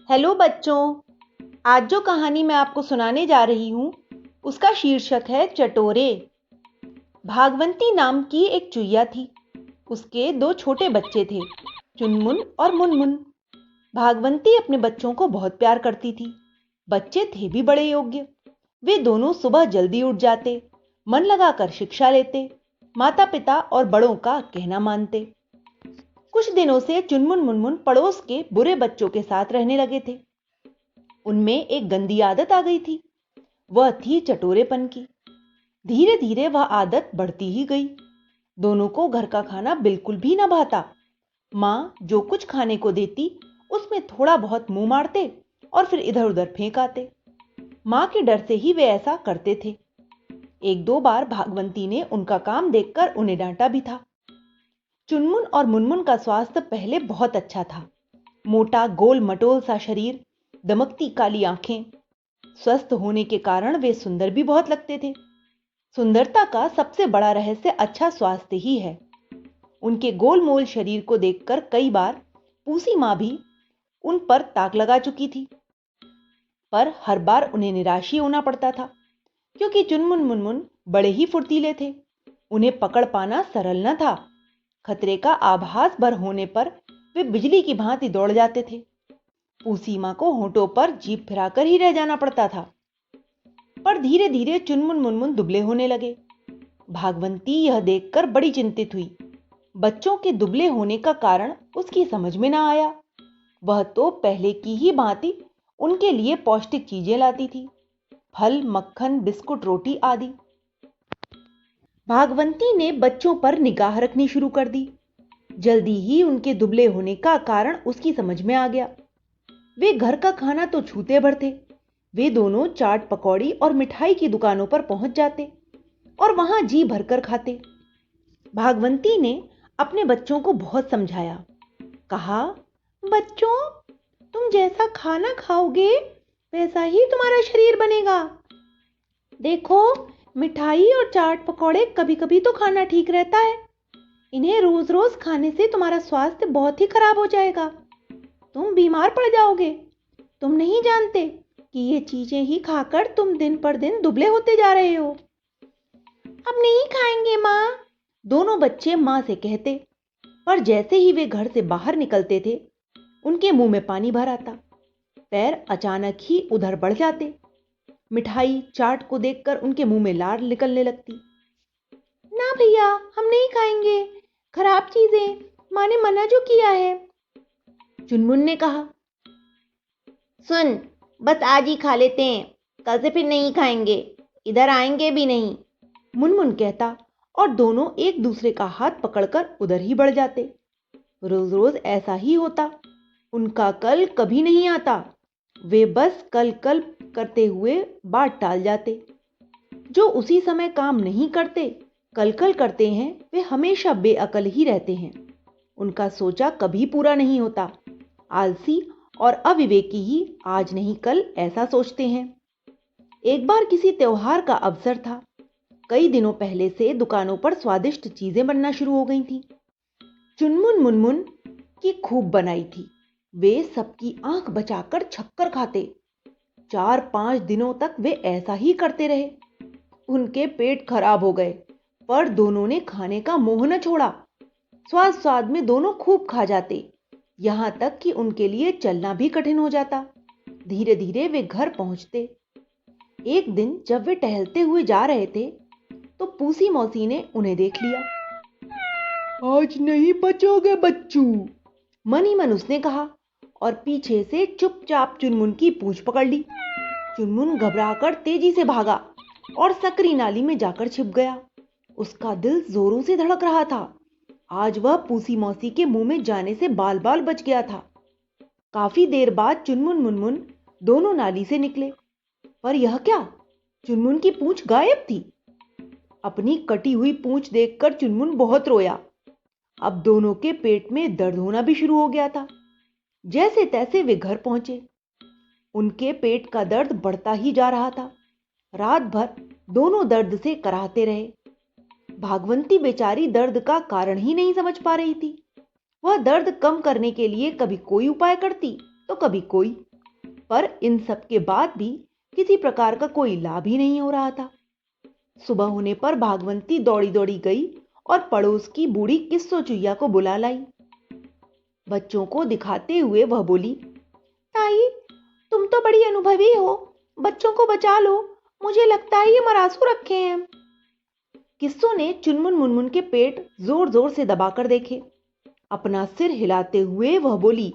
Hello बच्चों। आज जो कहानी मैं आपको सुनाने जा रही हूँ उसका शीर्षक है चटोरे। भागवंती नाम की एक चुईया थी। उसके दो छोटे बच्चे थे, चुनमुन और मुनमुन। भागवंती अपने बच्चों को बहुत प्यार करती थी। बच्चे थे भी बड़े योग्य। वे दोनों सुबह जल्दी उठ जाते, मन लगाकर शिक्षा लेते, माता पिता और बड़ों का कहना मानते। कुछ दिनों से चुनमुन मुनमुन पड़ोस के बुरे बच्चों के साथ रहने लगे थे। उनमें एक गंदी आदत आ गई थी, वह थी चटोरेपन की। धीरे धीरे वह आदत बढ़ती ही गई। दोनों को घर का खाना बिल्कुल भी न भाता। माँ जो कुछ खाने को देती उसमें थोड़ा बहुत मुंह मारते और फिर इधर उधर फेंक आते। माँ के डर से ही वे ऐसा करते थे। एक दो बार भागवंती ने उनका काम देखकर उन्हें डांटा भी था। चुनमुन और मुनमुन का स्वास्थ्य पहले बहुत अच्छा था। मोटा गोल मटोल सा शरीर, दमकती काली आंखें। स्वस्थ होने के कारण वे सुंदर भी बहुत लगते थे। सुंदरता का सबसे बड़ा रहस्य अच्छा स्वास्थ्य ही है। उनके गोलमोल शरीर को देखकर कई बार पूसी माँ भी उन पर ताक लगा चुकी थी, पर हर बार उन्हें निराश ही होना पड़ता था, क्योंकि चुनमुन मुनमुन बड़े ही फुर्तीले थे। उन्हें पकड़ पाना सरल न था। खतरे का आभास भर होने पर वे बिजली की भांति दौड़ जाते थे। पूसी माँ को होंठों पर जीभ फिराकर ही रह जाना पड़ता था। पर धीरे धीरे चुनमुन मुनमुन दुबले होने लगे। भागवंती यह देखकर बड़ी चिंतित हुई। बच्चों के दुबले होने का कारण उसकी समझ में ना आया। वह तो पहले की ही भांति उनके लिए पौष्टिक चीजें लाती थी, फल, मक्खन, बिस्कुट, रोटी आदि। भागवंती ने बच्चों पर निगाह रखनी शुरू कर दी। जल्दी ही उनके दुबले होने का कारण उसकी समझ में आ गया। वे घर का खाना तो छूते भर थे। वे दोनों चाट पकौड़ी और मिठाई की दुकानों पर पहुंच जाते और वहां जी भरकर खाते। भागवंती ने अपने बच्चों को बहुत समझाया। कहा, बच्चों, तुम जैसा खाना खाओगे वैसा ही तुम्हारा शरीर बनेगा। देखो, मिठाई और चाट पकौड़े कभी कभी तो खाना ठीक रहता है। इन्हें रोज रोज खाने से तुम्हारा स्वास्थ्य बहुत ही खराब हो जाएगा। तुम बीमार पड़ जाओगे। तुम नहीं जानते कि ये चीजें ही खाकर तुम दिन पर दिन दुबले होते जा रहे हो। अब नहीं खाएंगे माँ, दोनों बच्चे माँ से कहते। पर जैसे ही वे घर से बाहर निकलते थे, उनके मुंह में पानी भर आता। पैर अचानक ही उधर बढ़ जाते। मिठाई, चाट को देखकर उनके मुंह में लार निकलने लगती। ना भैया, हम नहीं खाएंगे, खराब चीजें, माँ ने मना जो किया है। चुनमुन ने कहा, सुन, बस आज ही खा लेते हैं, कल से फिर नहीं खाएंगे, इधर आएंगे भी नहीं, मुनमुन कहता और दोनों एक दूसरे का हाथ पकड़कर उधर ही बढ़ जाते। रोज रोज ऐसा ही होता। उनका कल कभी नहीं आता। वे बस कल कल करते हुए बात टाल जाते। जो उसी समय काम नहीं करते, कल कल करते हैं, वे हमेशा बेअकल ही रहते हैं। उनका सोचा कभी पूरा नहीं होता। आलसी और अविवेकी ही आज नहीं कल ऐसा सोचते हैं। एक बार किसी त्योहार का अवसर था। कई दिनों पहले से दुकानों पर स्वादिष्ट चीजें बनना शुरू हो गई थी। चुनमुन मुनमुन की खूब बनाई थी। वे सबकी आंख बचाकर छक्कर खाते। 4-5 दिनों तक वे ऐसा ही करते रहे। उनके पेट खराब हो गए, पर दोनों ने खाने का मोह न छोड़ा। स्वाद स्वाद में दोनों खूब खा जाते, यहां तक कि उनके लिए चलना भी कठिन हो जाता। धीरे धीरे वे घर पहुंचते। एक दिन जब वे टहलते हुए जा रहे थे, तो पूसी मौसी ने उन्हें देख लिया। आज नहीं बचोगे बच्चू, मन ही मन उसने कहा और पीछे से चुपचाप चुनमुन की पूंछ पकड़ ली। चुनमुन घबराकर तेजी से भागा और सकरी नाली में जाकर छिप गया। उसका दिल जोरों से धड़क रहा था। आज वह पूसी मौसी के मुंह में जाने से बाल बाल बच गया था। काफी देर बाद चुनमुन मुनमुन दोनों नाली से निकले, पर यह क्या, चुनमुन की पूंछ गायब थी। अपनी कटी हुई पूंछ देखकर चुनमुन बहुत रोया। अब दोनों के पेट में दर्द होना भी शुरू हो गया था। जैसे तैसे वे घर पहुंचे। उनके पेट का दर्द बढ़ता ही जा रहा था। रात भर दोनों दर्द से कराहते रहे। भागवंती बेचारी दर्द का कारण ही नहीं समझ पा रही थी। वह दर्द कम करने के लिए कभी कोई उपाय करती तो कभी कोई। पर इन सब के बाद भी किसी प्रकार का कोई लाभ ही नहीं हो रहा था। सुबह होने पर भागवंती दौड़ी दौड़ी गई और पड़ोस की बूढ़ी किस्सो चुईया को बुला लाई। बच्चों को दिखाते हुए वह बोली, ताई, तुम तो बड़ी अनुभवी हो, बच्चों को बचा लो, मुझे लगता है ये मरासू रखे हैं। किस्सो ने चुनमुन मुनमुन के पेट जोर जोर से दबाकर देखे। अपना सिर हिलाते हुए वह बोली,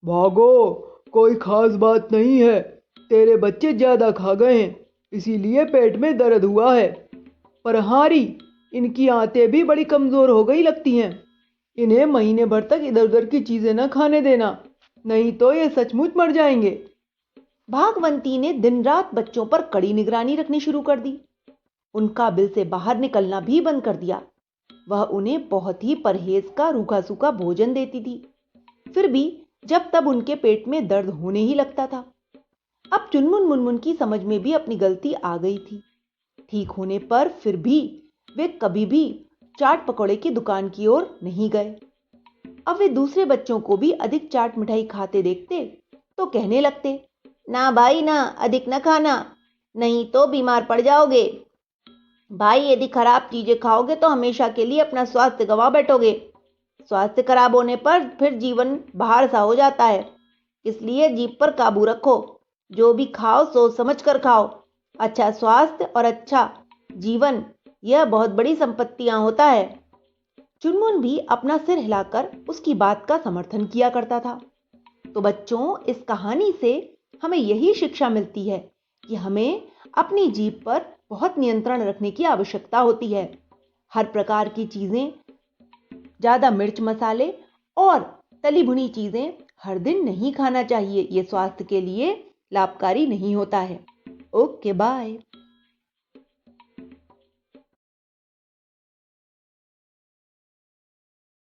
भागो, कोई खास बात नहीं है, तेरे बच्चे ज्यादा खा गए हैं, इसीलिए पेट में दर्द हुआ है। पर हारी, इनकी आंतें भी बड़ी कमजोर हो गई लगती हैं। इन्हें महीने भर तक इधर उधर की चीजें न खाने देना, नहीं तो ये सचमुच मर जाएंगे। भागवंती ने दिन रात बच्चों पर कड़ी निगरानी रखनी शुरू कर दी। उनका बिल से बाहर निकलना भी बंद कर दिया। वह उन्हें बहुत ही परहेज का रूखा सूखा भोजन देती थी, फिर भी जब तब उनके पेट में दर्द होने ही लगता था। अब चुनमुन मुनमुन की समझ में भी अपनी गलती आ गई थी। ठीक होने पर फिर भी वे कभी भी चाट पकौड़े की दुकान की ओर नहीं गए। अब वे दूसरे बच्चों को भी अधिक चाट मिठाई खाते देखते तो कहने लगते, ना भाई ना, अधिक ना खाना, नहीं तो बीमार पड़ जाओगे। भाई, यदि खराब चीजें खाओगे तो हमेशा के लिए अपना स्वास्थ्य गंवा बैठोगे। स्वास्थ्य खराब होने पर फिर जीवन बाहर सा हो जाता है, इसलिए जीभ पर काबू रखो। जो भी खाओ सोच समझ कर खाओ। अच्छा स्वास्थ्य और अच्छा जीवन, यह बहुत बड़ी संपत्तियां होता है। चुनमुन भी अपना सिर हिलाकर उसकी बात का समर्थन किया करता था। तो बच्चों, इस कहानी से हमें यही शिक्षा मिलती है कि हमें अपनी जीभ पर बहुत नियंत्रण रखने की आवश्यकता होती है। हर प्रकार की चीजें, ज्यादा मिर्च मसाले और तली भुनी चीजें हर दिन नहीं खाना चाहिए। ये स्वास्थ्य के लिए लाभकारी नहीं होता है। Okay, bye.